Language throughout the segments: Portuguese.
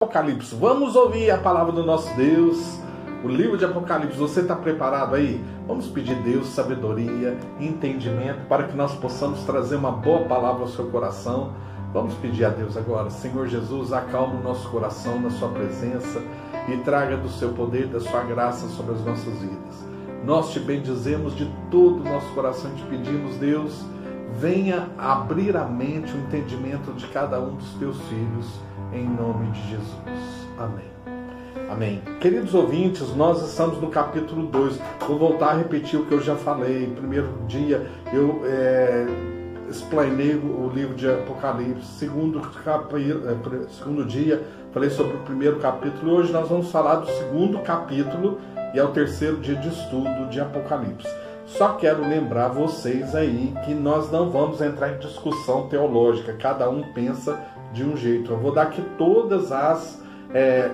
Apocalipse, vamos ouvir a palavra do nosso Deus, o livro de Apocalipse. Você está preparado aí? Vamos pedir a Deus sabedoria e entendimento para que nós possamos trazer uma boa palavra ao seu coração. Vamos pedir a Deus agora. Senhor Jesus, acalma o nosso coração na sua presença e traga do seu poder, da sua graça sobre as nossas vidas. Nós te bendizemos de todo o nosso coração e te pedimos, Deus, venha abrir a mente, o entendimento de cada um dos teus filhos, em nome de Jesus. Amém. Amém. Queridos ouvintes, nós estamos no capítulo 2. Vou voltar a repetir o que eu já falei. Primeiro dia eu explanei o livro de Apocalipse. Segundo dia falei sobre o primeiro capítulo. Hoje nós vamos falar do segundo capítulo e é o terceiro dia de estudo de Apocalipse. Só quero lembrar vocês aí que nós não vamos entrar em discussão teológica. Cada um pensa de um jeito. Eu vou dar aqui todas as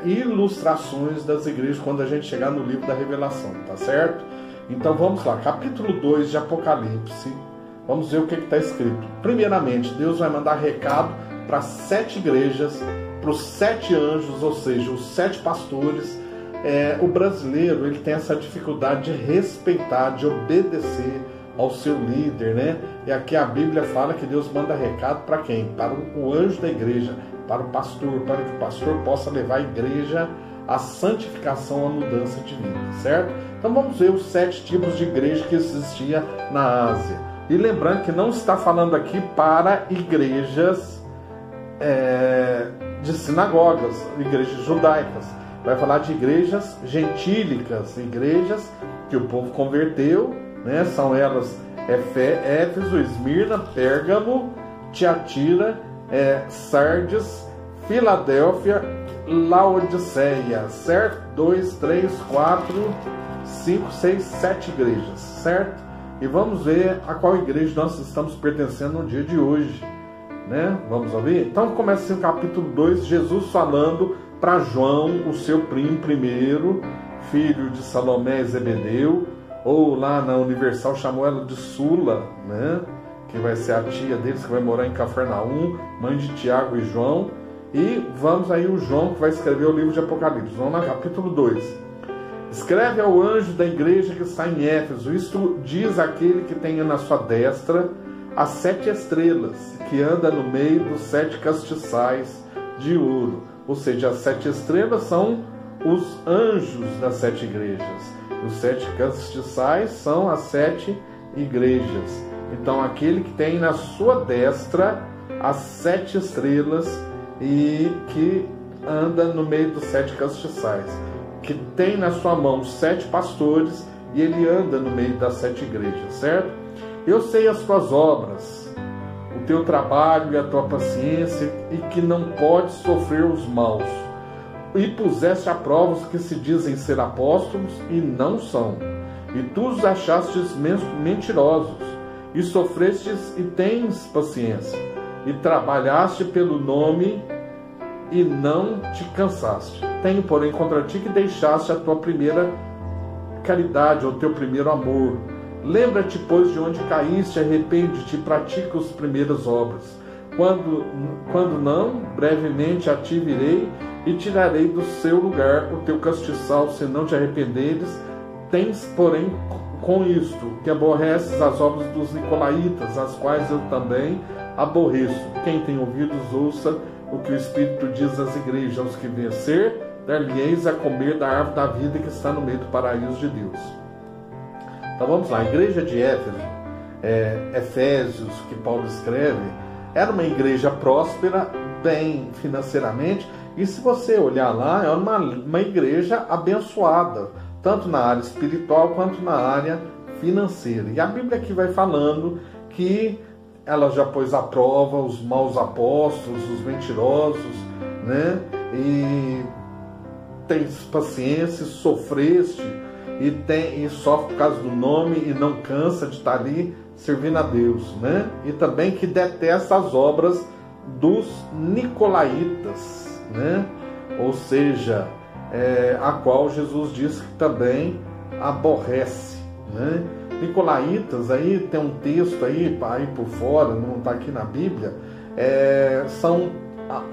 ilustrações das igrejas quando a gente chegar no livro da Revelação, tá certo? Então vamos lá, capítulo 2 de Apocalipse. Vamos ver o que está escrito. Primeiramente, Deus vai mandar recado para 7 igrejas, para os 7 anjos, ou seja, os 7 pastores. O brasileiro ele tem essa dificuldade de respeitar, de obedecer ao seu líder, né? E aqui a Bíblia fala que Deus manda recado para quem? Para o anjo da igreja, para o pastor, para que o pastor possa levar a igreja à santificação, à mudança de vida, certo? Então vamos ver os 7 tipos de igreja que existia na Ásia. E lembrando que não está falando aqui para igrejas de sinagogas, igrejas judaicas. Vai falar de igrejas gentílicas, igrejas que o povo converteu, né? São elas Éfeso, Esmirna, Pérgamo, Tiatira, Sardes, Filadélfia, Laodiceia, certo? 2, 3, 4, 5, 6, 7 igrejas, certo? E vamos ver a qual igreja nós estamos pertencendo no dia de hoje, né? Vamos ouvir? Então começa assim o capítulo 2, Jesus falando para João, o seu primo primeiro, filho de Salomé e Zebedeu, ou lá na Universal chamou ela de Sula, né? Que vai ser a tia deles, que vai morar em Cafarnaum, mãe de Tiago e João. E vamos aí o João que vai escrever o livro de Apocalipse. Vamos lá, capítulo 2. Escreve ao anjo da igreja que está em Éfeso, isto diz aquele que tem na sua destra as 7 estrelas, que anda no meio dos 7 castiçais de ouro. Ou seja, as 7 estrelas são os anjos das 7 igrejas. Os 7 castiçais são as 7 igrejas. Então, aquele que tem na sua destra as 7 estrelas e que anda no meio dos 7 castiçais. Que tem na sua mão 7 pastores e ele anda no meio das 7 igrejas, certo? Eu sei as tuas obras, o teu trabalho e a tua paciência, e que não podes sofrer os maus. E puseste à prova os que se dizem ser apóstolos e não são. E tu os achastes mentirosos, e sofrestes e tens paciência, e trabalhaste pelo nome e não te cansaste. Tenho, porém, contra ti que deixaste a tua primeira caridade, ou teu primeiro amor. Lembra-te, pois, de onde caíste, arrepende-te e pratica as primeiras obras. Quando não, brevemente a ti virei e tirarei do seu lugar o teu castiçal, se não te arrependeres. Tens, porém, com isto, que aborreces as obras dos nicolaítas, as quais eu também aborreço. Quem tem ouvidos, ouça o que o Espírito diz às igrejas. Aos que vencer, dar-lhe-eis a comer da árvore da vida que está no meio do paraíso de Deus. Então vamos lá, a igreja de Éfeso, Efésios, que Paulo escreve, era uma igreja próspera, bem financeiramente, e se você olhar lá, é uma igreja abençoada, tanto na área espiritual quanto na área financeira. E a Bíblia aqui vai falando que ela já pôs à prova os maus apóstolos, os mentirosos, né? E tens paciência, sofreste, e sofre por causa do nome e não cansa de estar ali servindo a Deus, né? E também que detesta as obras dos nicolaítas, né? Ou seja, a qual Jesus disse que também aborrece, né? Nicolaítas, aí tem um texto aí por fora, não está aqui na Bíblia, são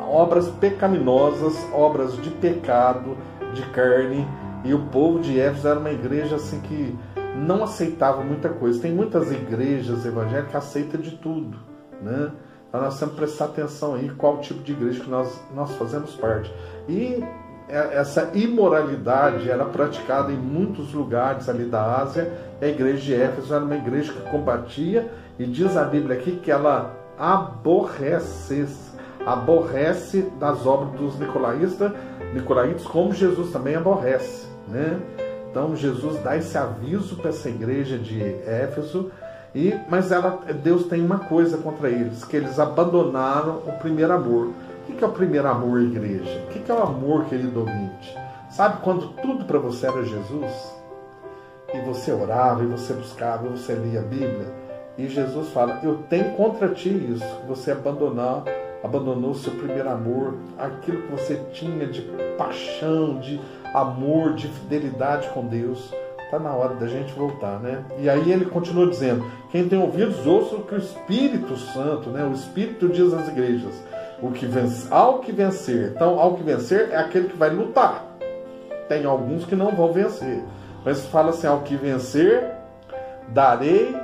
obras pecaminosas, obras de pecado, de carne. E o povo de Éfeso era uma igreja assim que não aceitava muita coisa. Tem muitas igrejas evangélicas que aceitam de tudo, né? Então nós temos que prestar atenção aí qual tipo de igreja que nós fazemos parte. E essa imoralidade era praticada em muitos lugares ali da Ásia. A igreja de Éfeso era uma igreja que combatia, e diz a Bíblia aqui que ela aborrece das obras dos nicolaítas, como Jesus também aborrece, né? Então Jesus dá esse aviso para essa igreja de Éfeso, mas Deus tem uma coisa contra eles, que eles abandonaram o primeiro amor. O que é o primeiro amor, igreja? O que é o amor, querido ouvinte? Sabe quando tudo para você era Jesus? E você orava, e você buscava, e você lia a Bíblia, e Jesus fala: eu tenho contra ti isso, você abandonou o seu primeiro amor, aquilo que você tinha de paixão, de amor, de fidelidade com Deus. Está na hora da gente voltar, né? E aí ele continua dizendo: quem tem ouvidos, ouça o que o Espírito Santo, né? O Espírito diz às igrejas. Ao que vencer. Então, ao que vencer é aquele que vai lutar. Tem alguns que não vão vencer. Mas fala assim: ao que vencer, darei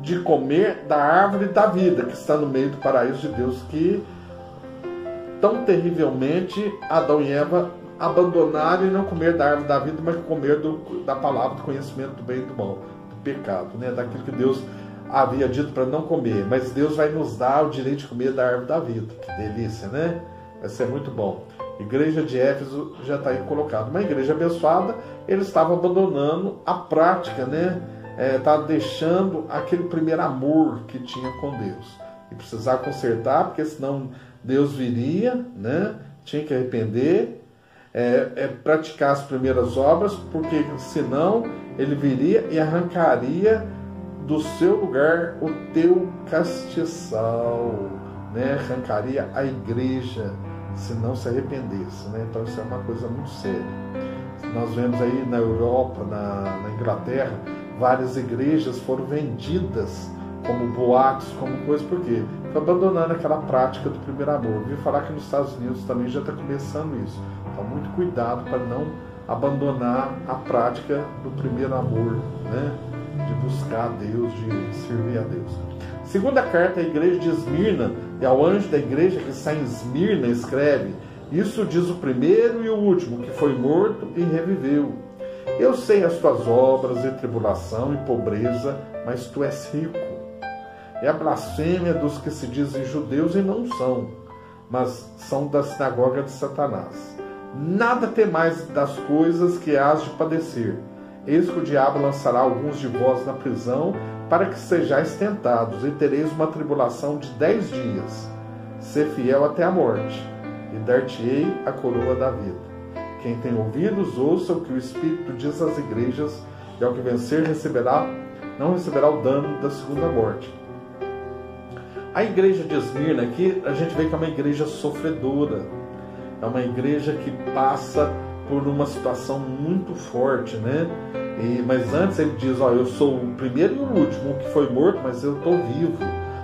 de comer da árvore da vida, que está no meio do paraíso de Deus, que tão terrivelmente Adão e Eva abandonaram e não comer da árvore da vida, mas comer da palavra do conhecimento do bem e do mal, do pecado, né? Daquilo que Deus havia dito para não comer. Mas Deus vai nos dar o direito de comer da árvore da vida. Que delícia, né? Vai ser muito bom. Igreja de Éfeso já está aí colocado. Uma igreja abençoada, eles estavam abandonando a prática, né? Estava deixando aquele primeiro amor que tinha com Deus. E precisava consertar, porque senão Deus viria, né? Tinha que arrepender, praticar as primeiras obras, porque senão ele viria e arrancaria do seu lugar o teu castiçal, né? Arrancaria a igreja se não se arrependesse, né? Então isso é uma coisa muito séria. Nós vemos aí na Europa, na Inglaterra, várias igrejas foram vendidas como boatos, como coisa, por quê? Foi abandonando aquela prática do primeiro amor. Eu ouvi falar que nos Estados Unidos também já está começando isso. Então muito cuidado para não abandonar a prática do primeiro amor, né? De buscar a Deus, de servir a Deus. Segunda carta à igreja de Esmirna, e ao anjo da igreja que está em Esmirna escreve: isso diz o primeiro e o último, que foi morto e reviveu. Eu sei as tuas obras e tribulação e pobreza, mas tu és rico. É a blasfêmia dos que se dizem judeus e não são, mas são da sinagoga de Satanás. Nada temais das coisas que hás de padecer. Eis que o diabo lançará alguns de vós na prisão, para que sejais tentados, e tereis uma tribulação de 10 dias. Ser fiel até a morte, e dar-te-ei a coroa da vida. Quem tem ouvidos, ouça o que o Espírito diz às igrejas, e ao que vencer não receberá o dano da segunda morte. A igreja de Esmirna aqui, a gente vê que é uma igreja sofredora. É uma igreja que passa por uma situação muito forte, né? Mas antes ele diz: eu sou o primeiro e o último, o que foi morto, mas eu estou vivo.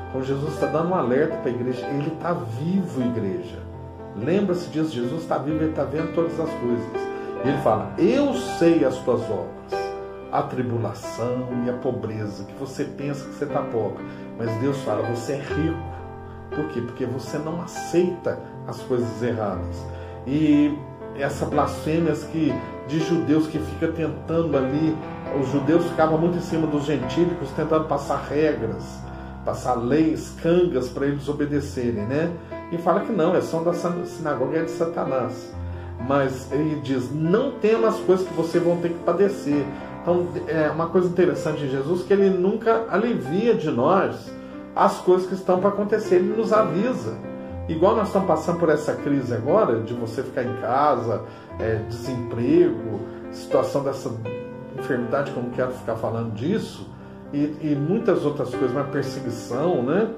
Então Jesus está dando um alerta para a igreja. Ele está vivo, igreja. Lembra-se disso, Jesus está vivo, ele está vendo todas as coisas. E ele fala: eu sei as tuas obras, a tribulação e a pobreza, que você pensa que você está pobre. Mas Deus fala: você é rico. Por quê? Porque você não aceita as coisas erradas. E essas blasfêmias de judeus que fica tentando ali, os judeus ficavam muito em cima dos gentílicos, tentando passar regras, passar leis, cangas para eles obedecerem, né? E fala que não, são da sinagoga de Satanás. Mas ele diz: não tema as coisas que vocês vão ter que padecer. Então é uma coisa interessante de Jesus, que ele nunca alivia de nós as coisas que estão para acontecer, ele nos avisa. Igual nós estamos passando por essa crise agora, de você ficar em casa, desemprego, situação dessa enfermidade, que eu não quero ficar falando disso, e muitas outras coisas, uma perseguição, né?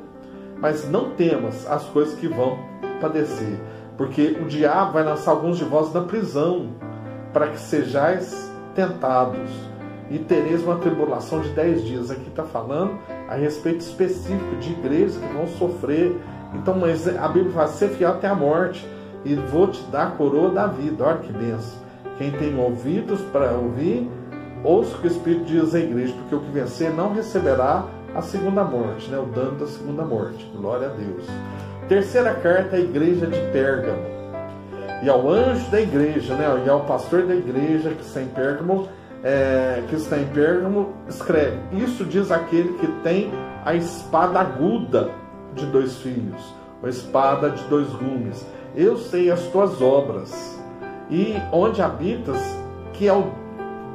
Mas não temas as coisas que vão padecer, porque o diabo vai lançar alguns de vós na prisão, para que sejais tentados, e tereis uma tribulação de 10 dias. Aqui está falando a respeito específico de igrejas que vão sofrer Então, mas a Bíblia fala, ser fiel até a morte, e vou te dar a coroa da vida. Olha que bênção. Quem tem ouvidos para ouvir, ouça o que o Espírito diz à igreja, porque o que vencer não receberá a segunda morte, né? O dano da segunda morte. Glória a Deus. Terceira carta à igreja de Pérgamo. E ao anjo da igreja, né? E ao pastor da igreja que está em Pérgamo, escreve: isso diz aquele que tem a espada aguda de 2 fios, a espada de 2 gumes. Eu sei as tuas obras, e onde habitas, que é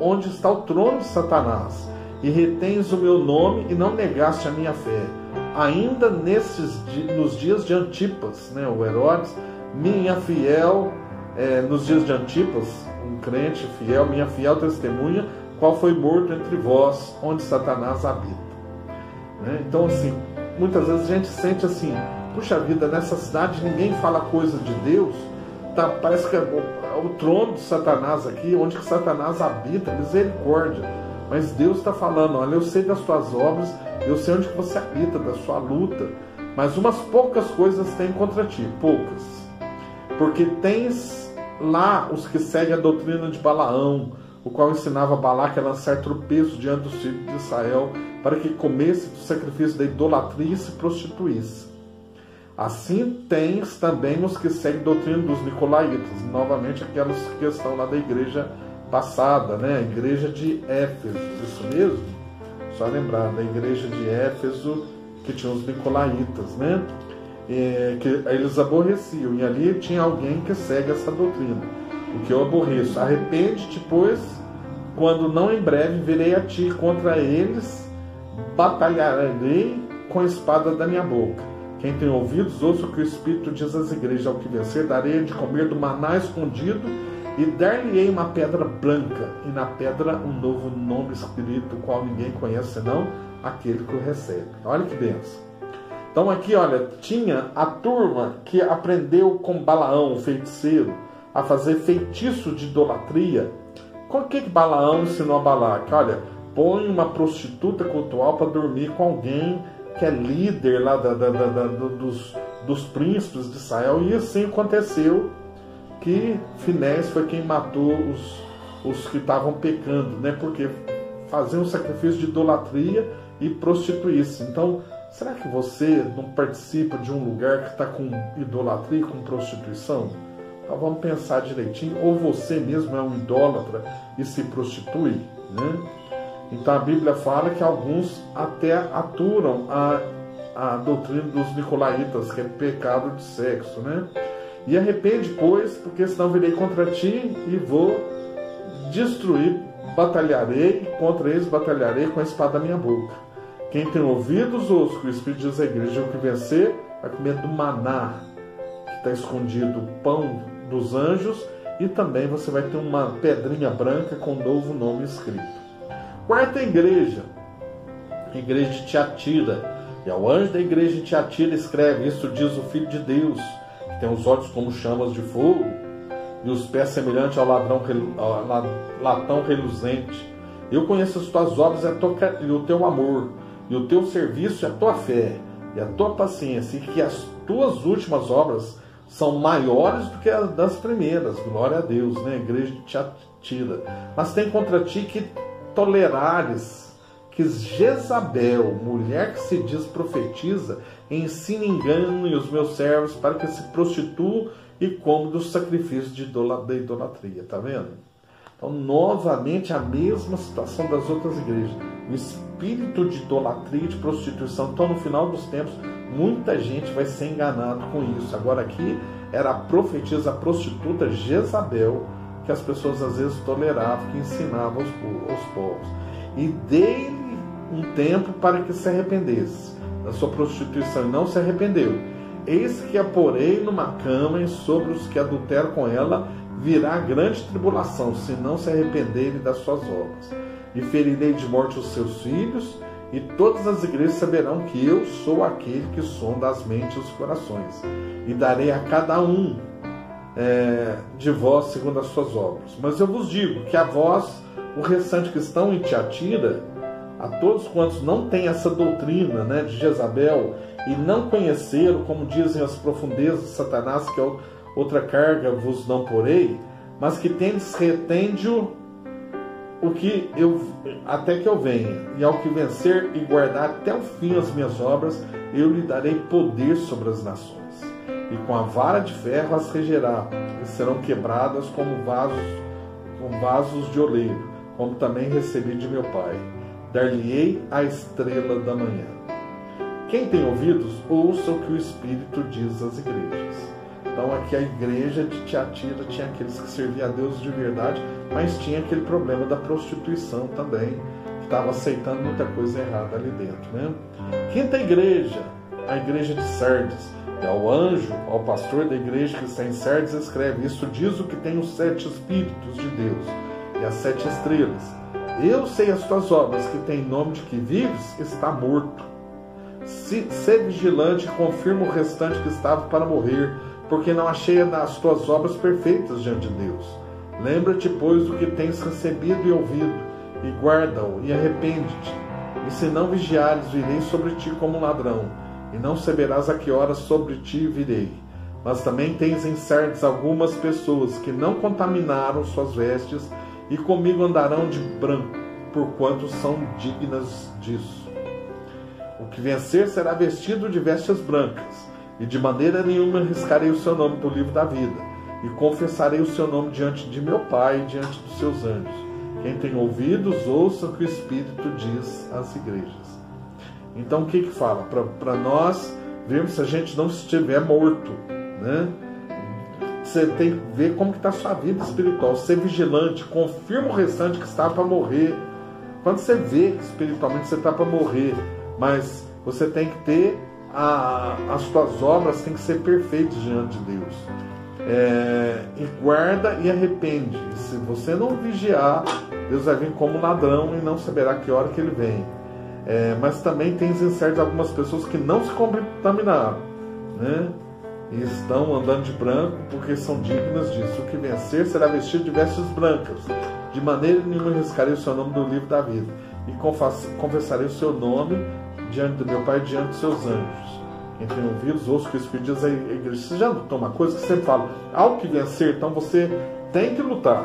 onde está o trono de Satanás, e retens o meu nome e não negaste a minha fé. Ainda nos dias de Antipas, né, o Herodes, minha fiel, nos dias de Antipas, um crente fiel, minha fiel testemunha, qual foi morto entre vós, onde Satanás habita. Né? Então, assim, muitas vezes a gente sente assim, puxa vida, nessa cidade ninguém fala coisa de Deus, tá, parece que é o trono de Satanás aqui, onde que Satanás habita, misericórdia. Mas Deus está falando, olha, eu sei das tuas obras, eu sei onde que você habita, da sua luta, mas umas poucas coisas tem contra ti, poucas. Porque tens lá os que seguem a doutrina de Balaão, o qual ensinava Balaque a lançar tropeço diante dos filhos de Israel, para que comesse do sacrifício da idolatria e se prostituísse. Assim tens também os que seguem a doutrina dos nicolaítas, novamente aquelas que estão lá da igreja passada, né? A igreja de Éfeso, isso mesmo? Só lembrar, da igreja de Éfeso, que tinha os nicolaítas, né? Que eles aborreciam, e ali tinha alguém que segue essa doutrina. O que eu aborreço: arrepende-te, pois, quando não em breve virei a ti, contra eles batalharei com a espada da minha boca. Quem tem ouvidos, ouça o que o Espírito diz às igrejas: ao que vencer, darei de comer do maná escondido, e dar-lhe-ei uma pedra branca, e na pedra um novo nome escrito, o qual ninguém conhece senão aquele que o recebe. Olha que benção. Então aqui, olha, tinha a turma que aprendeu com Balaão, o feiticeiro, a fazer feitiço de idolatria. O que Balaão ensinou a Balaque? Olha, põe uma prostituta cultual para dormir com alguém que é líder lá dos príncipes de Israel. E assim aconteceu, que Finés foi quem matou os que estavam pecando, né? Porque faziam um sacrifício de idolatria e prostituir-se. Então, será que você não participa de um lugar que está com idolatria e com prostituição? Então vamos pensar direitinho. Ou você mesmo é um idólatra e se prostitui, né? Então a Bíblia fala que alguns até aturam a doutrina dos nicolaítas, que é pecado de sexo, né? E arrepende, pois, porque senão virei contra ti e vou destruir, batalharei, contra eles batalharei com a espada da minha boca. Quem tem ouvidos, ouça o que o Espírito diz à igreja: o que vencer vai comer do maná, que está escondido, o pão dos anjos, e também você vai ter uma pedrinha branca com um novo nome escrito. Quarta igreja, a igreja de Tiatira. E ao anjo da igreja de Tiatira escreve: isso diz o Filho de Deus, que tem os olhos como chamas de fogo, e os pés semelhantes ao latão reluzente. Eu conheço as tuas obras e o teu amor, e o teu serviço e a tua fé, e a tua paciência, e que as tuas últimas obras são maiores do que as das primeiras. Glória a Deus, né? Igreja de Tiatira. Mas tem contra ti que tolerares que Jezabel, mulher que se diz profetiza, ensina engano e os meus servos para que se prostituam e comam dos sacrifícios da idolatria. Está vendo? Então, novamente, a mesma situação das outras igrejas. O espírito de idolatria e de prostituição. Então, no final dos tempos, muita gente vai ser enganado com isso. Agora aqui era a profetisa, a prostituta Jezabel, que as pessoas às vezes toleravam, que ensinava aos povos. E dei-lhe um tempo para que se arrependesse da sua prostituição, e não se arrependeu. Eis que a porei numa cama, e sobre os que adulteram com ela virá grande tribulação, se não se arrependerem das suas obras. E ferirei de morte os seus filhos, e todas as igrejas saberão que eu sou aquele que sonda as mentes e os corações, e darei a cada um de vós segundo as suas obras. Mas eu vos digo que a vós, o restante que estão em Tiatira, a todos quantos não têm essa doutrina, né, de Jezabel e não conheceram, como dizem as profundezas de Satanás, que outra carga vos não porei, mas que tendes retende-o até que eu venha, e ao que vencer e guardar até o fim as minhas obras, eu lhe darei poder sobre as nações. E com a vara de ferro as regerá, e serão quebradas como vasos de oleiro, como também recebi de meu Pai. Dar-lhe-ei a estrela da manhã. Quem tem ouvidos, ouça o que o Espírito diz às igrejas. Então aqui a igreja de Tiatira tinha aqueles que serviam a Deus de verdade, mas tinha aquele problema da prostituição também, que estava aceitando muita coisa errada ali dentro, né? Quinta igreja, a igreja de Sardes. E ao anjo, ao pastor da igreja que está em Sardes, escreve: isso diz o que tem os 7 Espíritos de Deus e as 7 estrelas. Eu sei as tuas obras, que tem nome de que vives, está morto. Sê vigilante e confirma o restante que estava para morrer, porque não achei as tuas obras perfeitas diante de Deus. Lembra-te, pois, do que tens recebido e ouvido, e guarda-o, e arrepende-te. E se não vigiares, virei sobre ti como um ladrão, e não saberás a que horas sobre ti virei. Mas também tens em Sardes algumas pessoas que não contaminaram suas vestes, e comigo andarão de branco, porquanto são dignas disso. O que vencer será vestido de vestes brancas, e de maneira nenhuma riscarei o seu nome do livro da vida, e confessarei o seu nome diante de meu Pai e diante dos seus anjos. Quem tem ouvidos, ouça o que o Espírito diz às igrejas. Então o que fala? Para nós vermos se a gente não estiver morto, né? Você tem que ver como que está a sua vida espiritual, ser vigilante, confirma o restante que está para morrer. Quando você vê que espiritualmente você está para morrer, mas você tem que ter as suas obras têm que ser perfeitas diante de Deus. E guarda e arrepende. E se você não vigiar, Deus vai vir como ladrão e não saberá que hora que ele vem. Mas também tem em Sardes algumas pessoas que não se contaminaram, né? E estão andando de branco porque são dignas disso. O que vencer será vestido de vestes brancas. De maneira nenhuma riscarei o seu nome do livro da vida. E confessarei o seu nome diante do meu Pai e diante dos seus anjos. Quem tem ouvidos, ouça o que o Espírito diz à igreja. Você já notou uma coisa que sempre fala: ao que vencer, então você tem que lutar.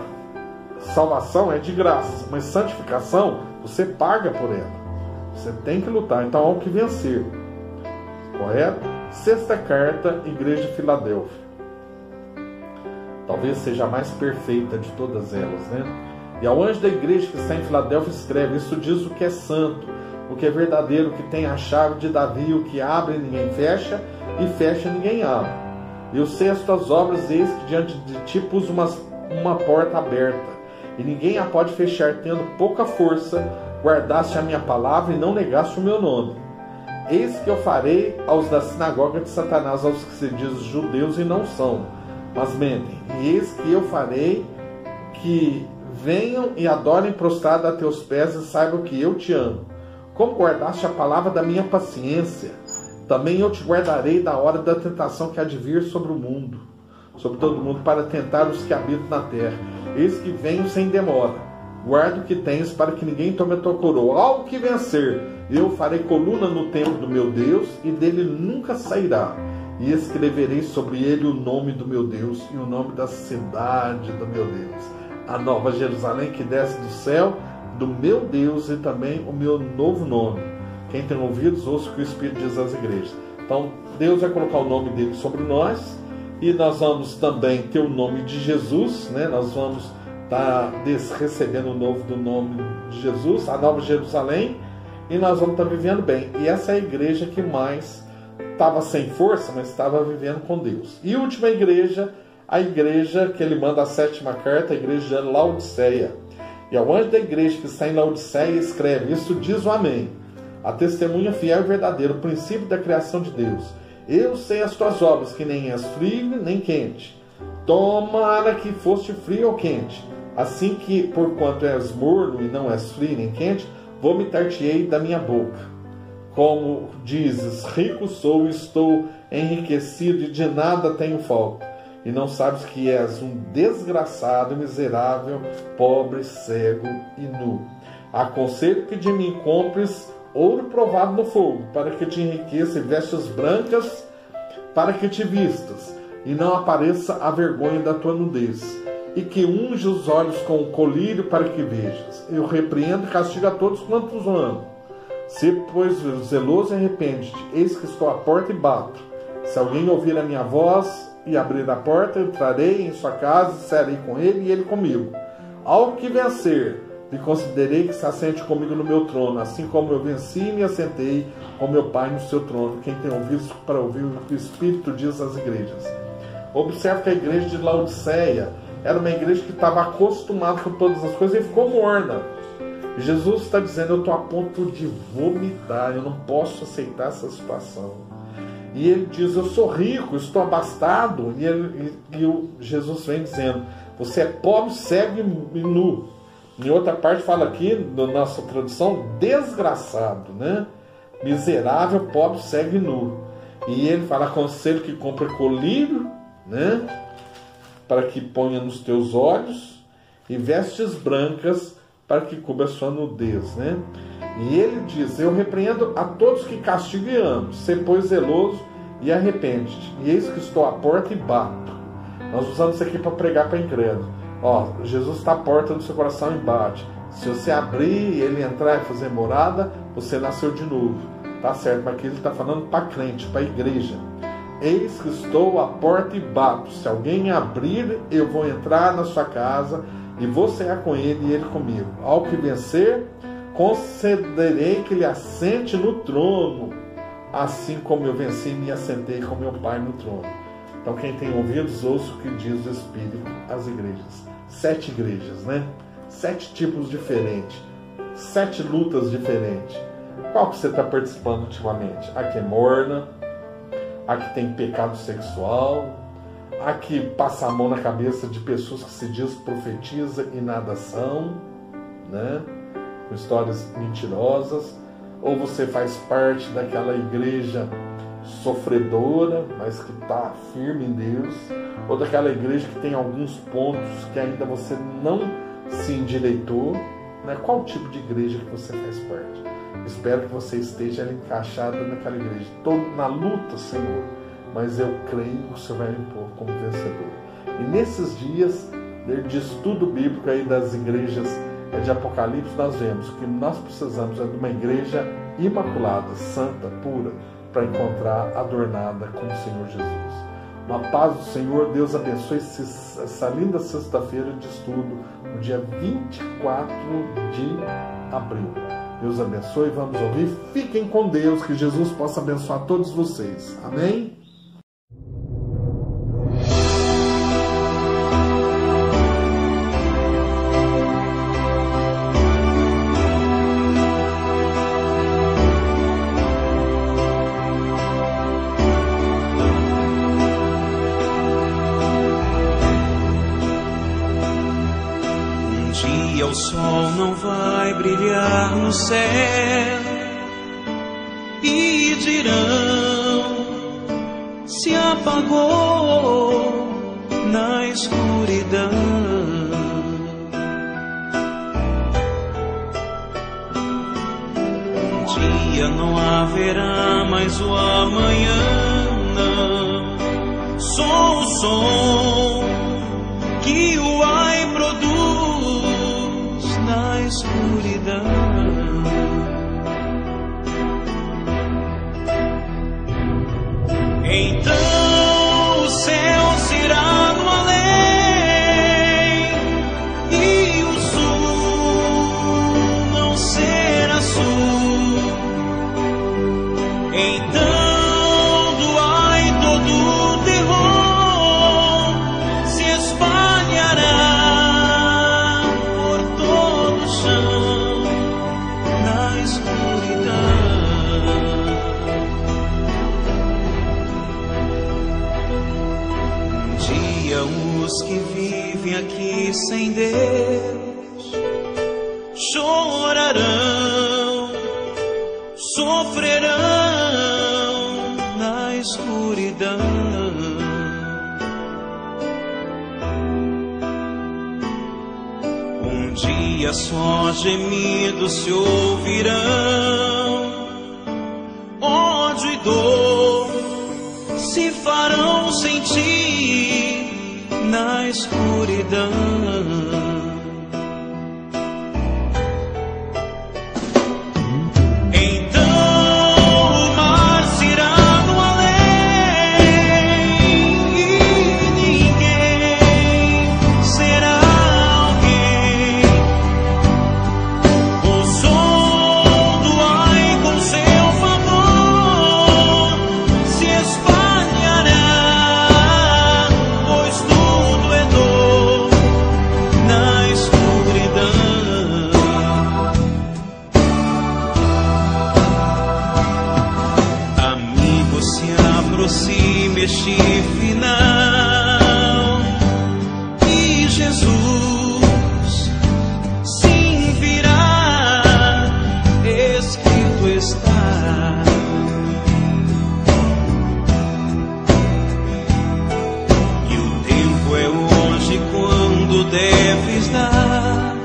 Salvação é de graça, mas santificação você paga por ela. Você tem que lutar. Então, ao que vencer. Correto? Sexta carta, Igreja de Filadélfia. Talvez seja a mais perfeita de todas elas, né? E ao anjo da igreja que está em Filadélfia escreve: isso diz o que é santo, o que é verdadeiro, o que tem a chave de Davi, o que abre ninguém fecha, e fecha ninguém abre. Eu sei as tuas obras, eis que diante de ti pus uma porta aberta, e ninguém a pode fechar, tendo pouca força, guardaste a minha palavra e não negaste o meu nome. Eis que eu farei aos da sinagoga de Satanás, aos que se dizem judeus e não são, mas mentem. E eis que eu farei que venham e adorem prostrado a teus pés e saibam que eu te amo. Como guardaste a palavra da minha paciência, também eu te guardarei da hora da tentação que há de vir sobre o mundo, sobre todo o mundo, para tentar os que habitam na terra. Eis que venho sem demora. Guarda o que tens, para que ninguém tome a tua coroa. Ao que vencer, eu farei coluna no templo do meu Deus, e dele nunca sairá. E escreverei sobre ele o nome do meu Deus e o nome da cidade do meu Deus, a nova Jerusalém que desce do céu, do meu Deus, e também o meu novo nome. Quem tem ouvidos, ouça o que o Espírito diz às igrejas. Então, Deus vai colocar o nome dele sobre nós, e nós vamos também ter o nome de Jesus, né? Nós vamos estar recebendo o novo do nome de Jesus, a nova Jerusalém, e nós vamos estar vivendo bem. E essa é a igreja que mais estava sem força, mas estava vivendo com Deus. E a última igreja, a igreja que ele manda a 7ª carta, a igreja de Laodiceia. E ao anjo da igreja que está em Laodiceia escreve: isso diz o Amém, a testemunha fiel e verdadeira, o princípio da criação de Deus. Eu sei as tuas obras, que nem és frio nem quente. Tomara que foste frio ou quente. Assim que, porquanto és morno e não és frio nem quente, vomitar-te-ei da minha boca. Como dizes: rico sou e estou enriquecido, e de nada tenho falta. E não sabes que és um desgraçado, miserável, pobre, cego e nu. Aconselho que de mim compres ouro provado no fogo, para que te enriqueça, e vestes brancas para que te vistas, e não apareça a vergonha da tua nudez, e que unge os olhos com o colírio para que vejas. Eu repreendo e castigo a todos quantos amo. Se, pois, zeloso, arrepende-te. Eis que estou à porta e bato. Se alguém ouvir a minha voz e abrir a porta, eu entrarei em sua casa, e cearei com ele e ele comigo. Ao que vencer, lhe considerei que se assente comigo no meu trono, assim como eu venci e me assentei com meu Pai no seu trono. Quem tem ouvido para ouvir o que o Espírito diz às igrejas. Observe que a igreja de Laodiceia era uma igreja que estava acostumada com todas as coisas e ficou morna. Jesus está dizendo: eu estou a ponto de vomitar, eu não posso aceitar essa situação. E ele diz: eu sou rico, estou abastado. E Jesus vem dizendo: você é pobre, cego e nu. Em outra parte fala aqui, na nossa tradução, desgraçado, né? Miserável, pobre, cego e nu. E ele fala: aconselho que compre colírio, né? Para que ponha nos teus olhos, e vestes brancas para que cubra a sua nudez, né? E ele diz: eu repreendo a todos que castigo e amo. Sê, pois, zeloso e arrepende-te. E eis que estou à porta e bato. Nós usamos isso aqui para pregar para incrédulo. Ó, Jesus está à porta do seu coração e bate. Se você abrir e ele entrar e fazer morada, você nasceu de novo. Tá certo? Mas aqui ele está falando para crente, para a igreja. Eis que estou à porta e bato. Se alguém abrir, eu vou entrar na sua casa e vou cear com ele e ele comigo. Ao que vencer, concederei que ele assente no trono, assim como eu venci e me assentei com meu Pai no trono. Então, quem tem ouvidos, ouça o que diz o Espírito às igrejas. 7 igrejas, né? 7 tipos diferentes. 7 lutas diferentes. Qual que você está participando ultimamente? A que é morna, a que tem pecado sexual, a que passa a mão na cabeça de pessoas que se diz profetiza e nada são, né? Com histórias mentirosas. Ou você faz parte daquela igreja sofredora, mas que está firme em Deus, ou daquela igreja que tem alguns pontos que ainda você não se endireitou, né? Qual tipo de igreja que você faz parte? Espero que você esteja encaixado naquela igreja. Estou na luta, Senhor, mas eu creio que o Senhor vai me pôr como vencedor. E nesses dias de estudo bíblico aí das igrejas de Apocalipse, nós vemos que nós precisamos de uma igreja imaculada, santa, pura, para encontrar adornada com o Senhor Jesus. Uma paz do Senhor. Deus abençoe essa linda sexta-feira de estudo, no dia 24 de abril. Deus abençoe, vamos ouvir. Fiquem com Deus, que Jesus possa abençoar todos vocês. Amém? O sol não vai brilhar no céu e dirão: se apagou na escuridão. Um dia não haverá mais o amanhã, não. Só o som que o ai produz na escuridão. Então o céu será no além e o sul não será sul. Então do ai todo terror se espalhará na escuridão. Um dia os que vivem aqui sem Deus chorarão, sofrerão na escuridão. Um Um dia só gemidos se ouvirão, ódio e dor se farão sentir na escuridão. Aproxime este final e Jesus sim virá, escrito está. E o tempo é hoje quando deves dar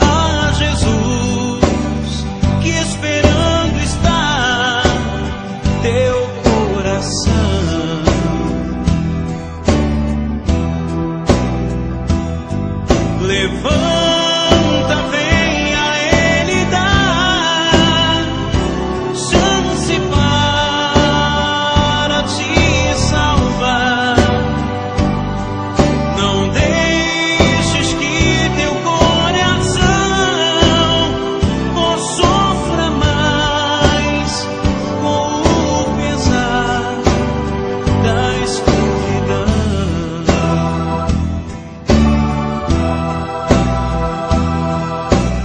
a Jesus, que esperando está teu coração. Levanta, vem a Ele dar chance para te salvar. Não deixes que teu coração sofra mais com o pesar da escuridão.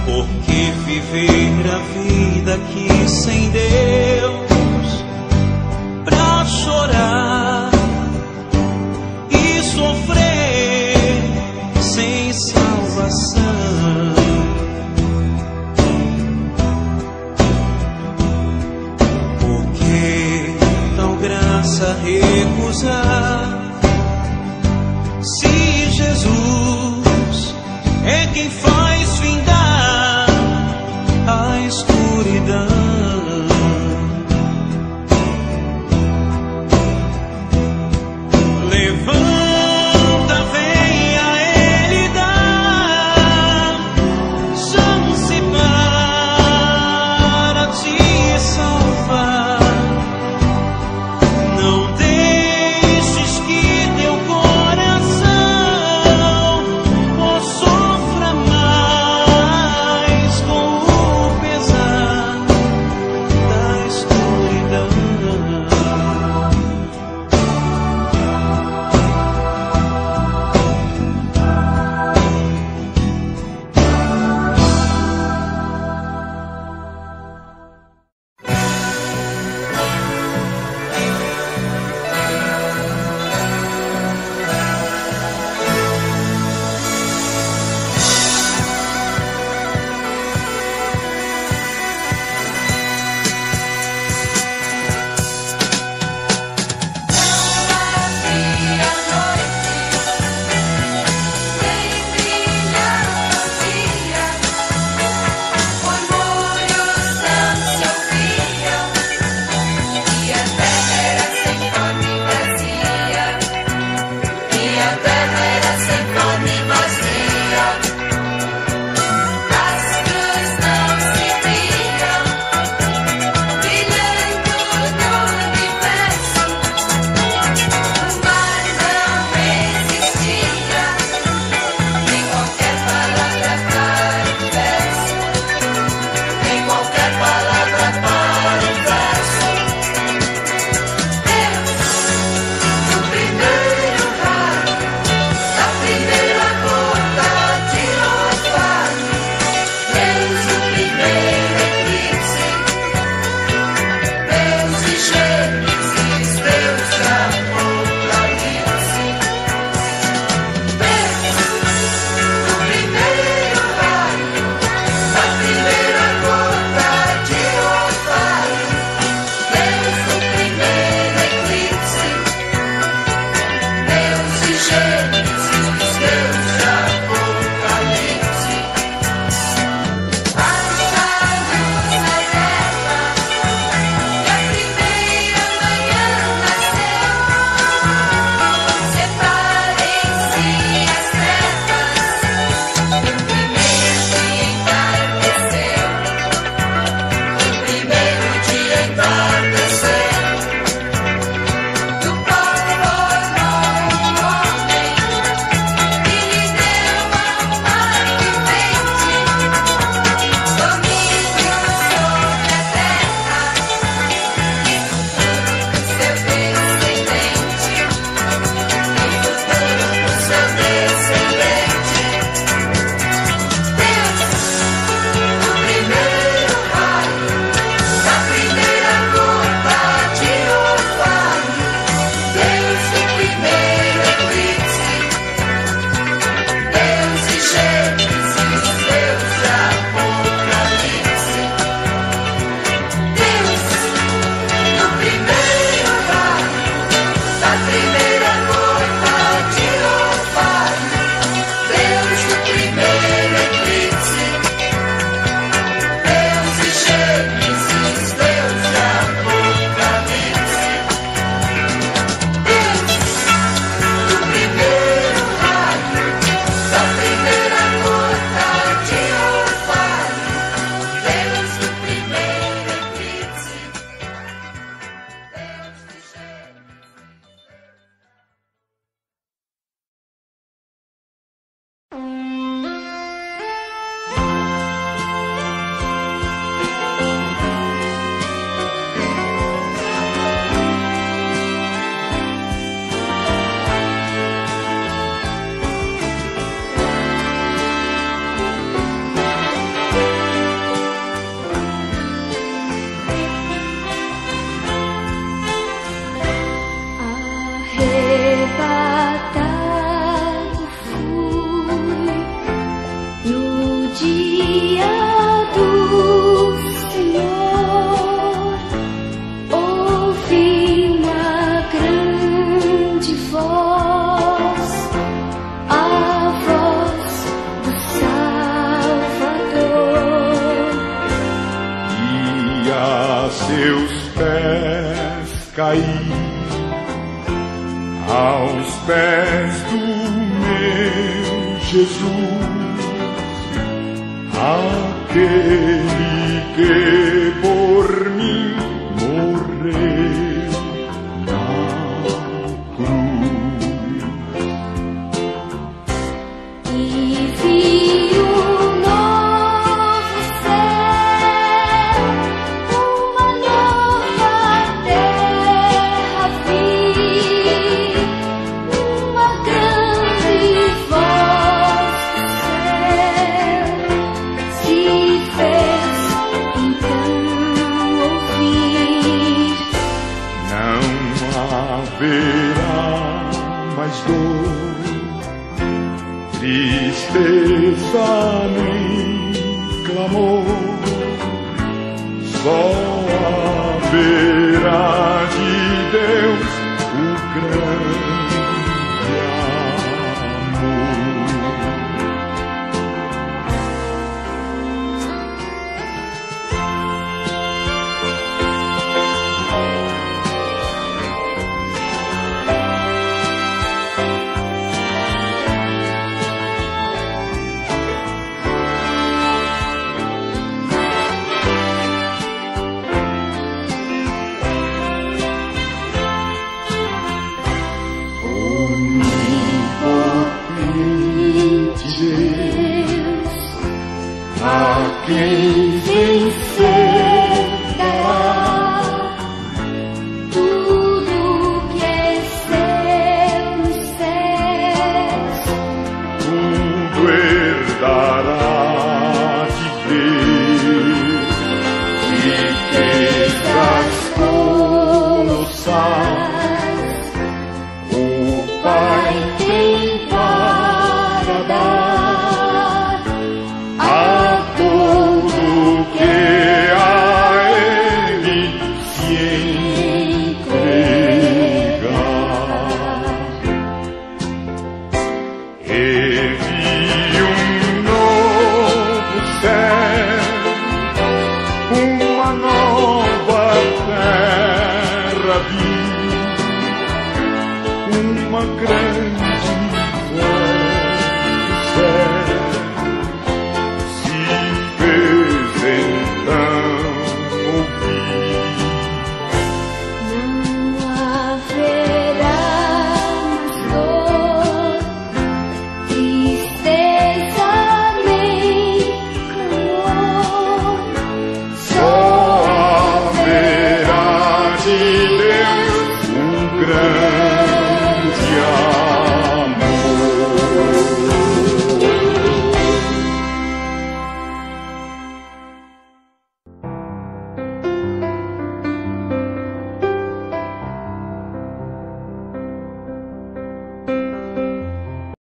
Porque viver a vida aqui sem Deus, pra chorar e sofrer sem salvação. Porque tal graça recusar, se Jesus é quem faz findar a escuridão. Levanta, vem a Ele dar chance para te salvar. Não deixes que teu coração sofra mais cair aos pés do meu Jesus, aquele que por mim morreu na cruz. E vi o novo céu, uma nova terra, vi uma grande voz do céu se fez então ouvir. Não haverá mais dor, tristeza nem clamor, só haverá de Deus o grande amor. Onipotente Deus, a quem vencer dará Tudo que é seu nos céus, tudo herdará de Deus, riquezas colossais o Pai tem para dar a todo que a Ele se entregar. Ele